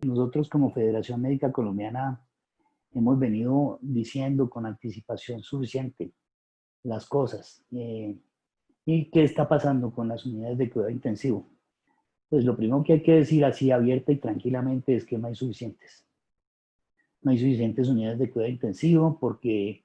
Nosotros como Federación Médica Colombiana hemos venido diciendo con anticipación suficiente las cosas y qué está pasando con las unidades de cuidado intensivo. Pues lo primero que hay que decir así abierta y tranquilamente es que no hay suficientes. No hay suficientes unidades de cuidado intensivo porque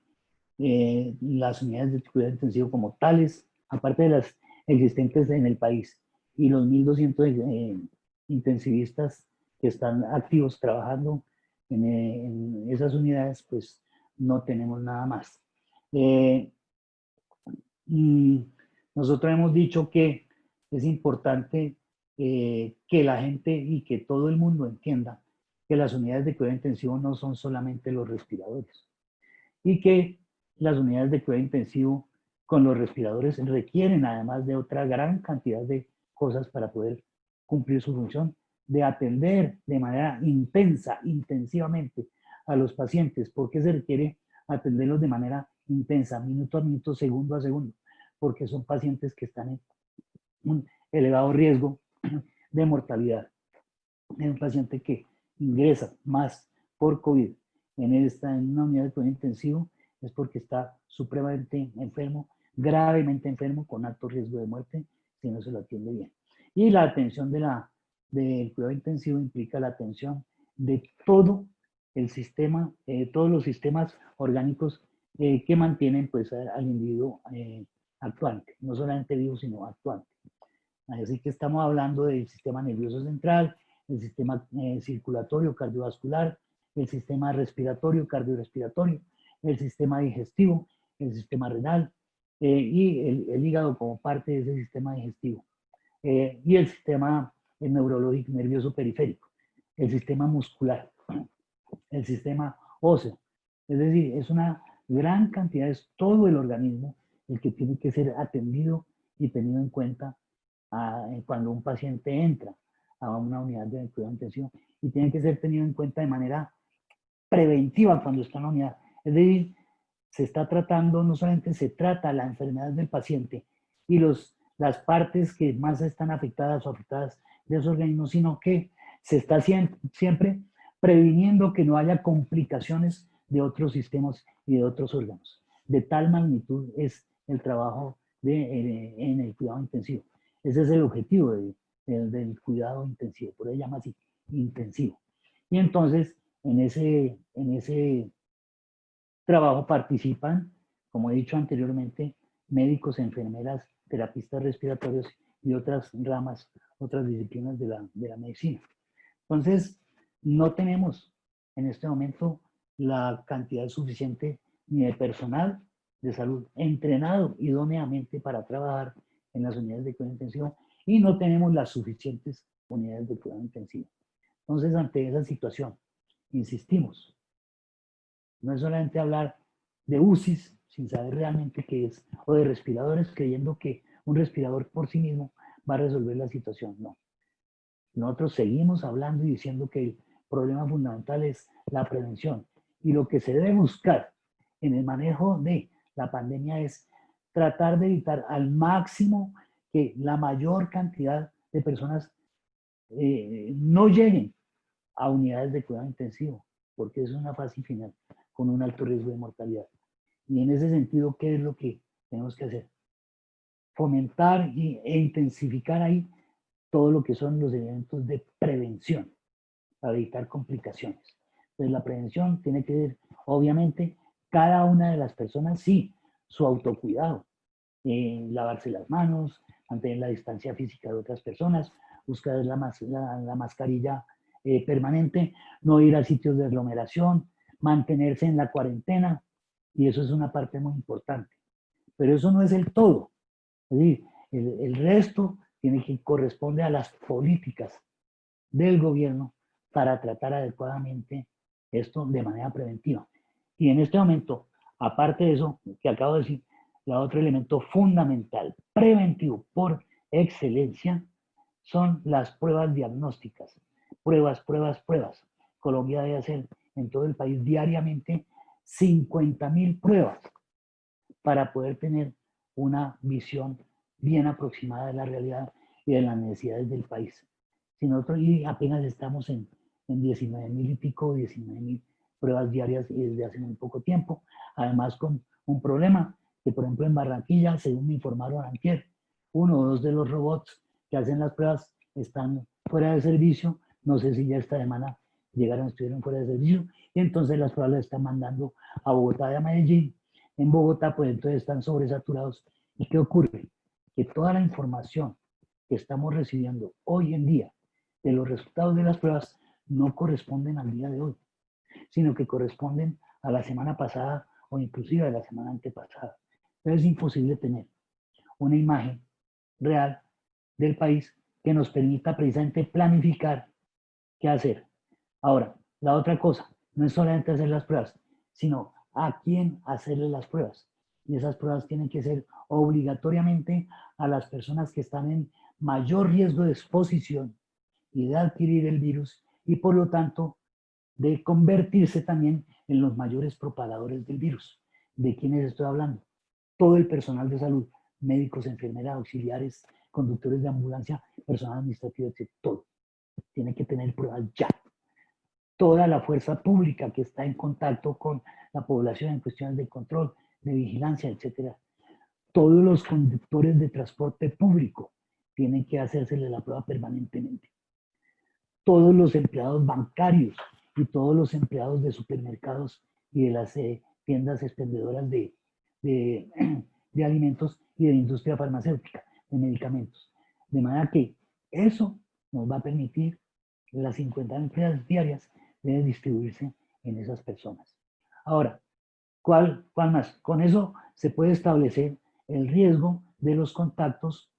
las unidades de cuidado intensivo como tales, aparte de las existentes en el país y los 1.200 intensivistas que están activos trabajando en esas unidades, pues no tenemos nada más. Y nosotros hemos dicho que es importante que la gente y que todo el mundo entienda que las unidades de cuidado intensivo no son solamente los respiradores y que las unidades de cuidado intensivo con los respiradores requieren además de otra gran cantidad de cosas para poder cumplir su función de atender de manera intensa, intensivamente a los pacientes. ¿Por qué se requiere atenderlos de manera intensa, minuto a minuto, segundo a segundo? Porque son pacientes que están en un elevado riesgo de mortalidad. Es un paciente que ingresa más por COVID en una unidad de cuidado intensivo es porque está supremamente enfermo, gravemente enfermo, con alto riesgo de muerte si no se lo atiende bien. Y la atención del cuidado intensivo implica la atención de todo el sistema, todos los sistemas orgánicos que mantienen pues, al individuo actuante, no solamente vivo, sino actuante. Así que estamos hablando del sistema nervioso central, el sistema circulatorio cardiovascular, el sistema respiratorio cardiorrespiratorio, el sistema digestivo, el sistema renal y el hígado como parte de ese sistema digestivo. Y el sistema neurológico nervioso periférico, el sistema muscular, el sistema óseo. Es decir, es una gran cantidad, es todo el organismo el que tiene que ser atendido y tenido en cuenta cuando un paciente entra a una unidad de cuidado intensivo y tiene que ser tenido en cuenta de manera preventiva cuando está en la unidad. Es decir, se está tratando, no solamente se trata la enfermedad del paciente y las partes que más están afectadas o afectadas de esos organismos, sino que se está siempre previniendo que no haya complicaciones de otros sistemas y de otros órganos. De tal magnitud es el trabajo en el cuidado intensivo. Ese es el objetivo del cuidado intensivo, por eso se llama así, intensivo. Y entonces, en ese trabajo participan, como he dicho anteriormente, médicos, enfermeras, terapistas respiratorios y otras ramas, otras disciplinas de la medicina. Entonces, no tenemos en este momento la cantidad suficiente ni de personal de salud entrenado idóneamente para trabajar en las unidades de cuidado intensivo y no tenemos las suficientes unidades de cuidado intensivo. Entonces, ante esa situación, insistimos, no es solamente hablar de UCIs sin saber realmente qué es, o de respiradores creyendo que un respirador por sí mismo va a resolver la situación. No. Nosotros seguimos hablando y diciendo que el problema fundamental es la prevención. Y lo que se debe buscar en el manejo de la pandemia es tratar de evitar al máximo que la mayor cantidad de personas no lleguen a unidades de cuidado intensivo, porque es una fase final con un alto riesgo de mortalidad. Y en ese sentido, ¿qué es lo que tenemos que hacer? Fomentar e intensificar ahí todo lo que son los elementos de prevención para evitar complicaciones. Entonces la prevención tiene que ver, obviamente, cada una de las personas, sí, su autocuidado, lavarse las manos, mantener la distancia física de otras personas, buscar la mascarilla permanente, no ir a sitios de aglomeración, mantenerse en la cuarentena, y eso es una parte muy importante. Pero eso no es el todo. Es decir, el resto tiene que corresponde a las políticas del gobierno para tratar adecuadamente esto de manera preventiva. Y en este momento, aparte de eso que acabo de decir, el otro elemento fundamental, preventivo por excelencia, son las pruebas diagnósticas. Pruebas, pruebas, pruebas. Colombia debe hacer en todo el país diariamente 50.000 pruebas para poder tener una visión bien aproximada de la realidad y de las necesidades del país. Si nosotros apenas estamos en 19.000 y pico, 19.000 pruebas diarias y desde hace muy poco tiempo, además con un problema que, por ejemplo, en Barranquilla, según me informaron antier, 1 o 2 de los robots que hacen las pruebas están fuera de servicio. No sé si ya esta semana llegaron, estuvieron fuera de servicio, y entonces las pruebas las están mandando a Bogotá y a Medellín. En Bogotá, pues entonces están sobresaturados. ¿Y qué ocurre? Que toda la información que estamos recibiendo hoy en día de los resultados de las pruebas no corresponden al día de hoy, sino que corresponden a la semana pasada o inclusive a la semana antepasada. Entonces es imposible tener una imagen real del país que nos permita precisamente planificar qué hacer. Ahora, la otra cosa, no es solamente hacer las pruebas, sino a quién hacerle las pruebas. Y esas pruebas tienen que ser obligatoriamente a las personas que están en mayor riesgo de exposición y de adquirir el virus y por lo tanto de convertirse también en los mayores propagadores del virus. ¿De quiénes estoy hablando? Todo el personal de salud, médicos, enfermeras, auxiliares, conductores de ambulancia, personal administrativo, etc. Todo. Tiene que tener pruebas ya. Toda la fuerza pública que está en contacto con la población en cuestiones de control, de vigilancia, etc. Todos los conductores de transporte público tienen que hacérsele la prueba permanentemente. Todos los empleados bancarios y todos los empleados de supermercados y de las tiendas expendedoras de alimentos y de la industria farmacéutica, de medicamentos. De manera que eso nos va a permitir las 50 pruebas diarias deben distribuirse en esas personas. Ahora, ¿cuál más? Con eso se puede establecer el riesgo de los contactos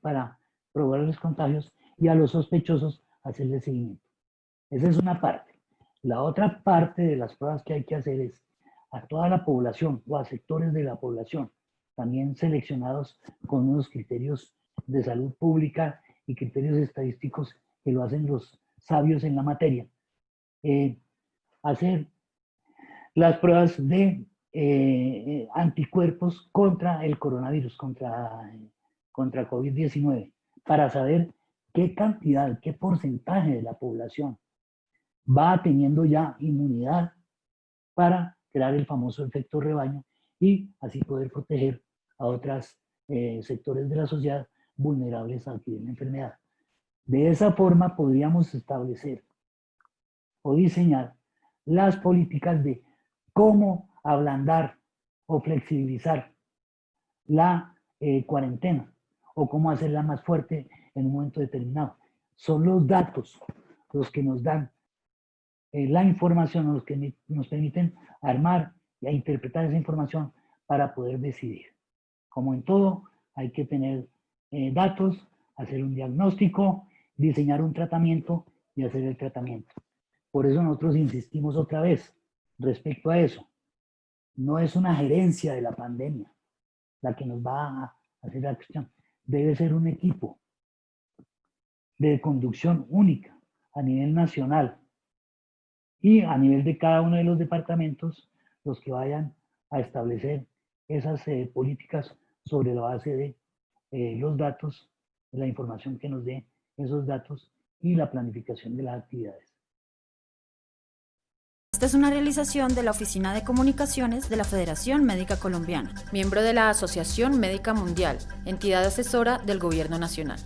para probar los contagios y a los sospechosos hacerle seguimiento. Esa es una parte. La otra parte de las pruebas que hay que hacer es a toda la población o a sectores de la población, también seleccionados con unos criterios de salud pública y criterios estadísticos que lo hacen los sabios en la materia, hacer las pruebas de anticuerpos contra el coronavirus, contra COVID-19, para saber qué cantidad, qué porcentaje de la población va teniendo ya inmunidad para crear el famoso efecto rebaño y así poder proteger a otros sectores de la sociedad vulnerables a adquirir la enfermedad. De esa forma podríamos establecer o diseñar las políticas de cómo ablandar o flexibilizar la cuarentena o cómo hacerla más fuerte en un momento determinado. Son los datos los que nos dan la información, los que nos permiten armar e interpretar esa información para poder decidir. Como en todo, hay que tener datos, hacer un diagnóstico, diseñar un tratamiento y hacer el tratamiento. Por eso nosotros insistimos otra vez respecto a eso. No es una gerencia de la pandemia la que nos va a hacer la cuestión. Debe ser un equipo de conducción única a nivel nacional y a nivel de cada uno de los departamentos los que vayan a establecer esas políticas sobre la base de los datos, de la información que nos dé esos datos y la planificación de las actividades. Esta es una realización de la Oficina de Comunicaciones de la Federación Médica Colombiana, miembro de la Asociación Médica Mundial, entidad asesora del Gobierno Nacional.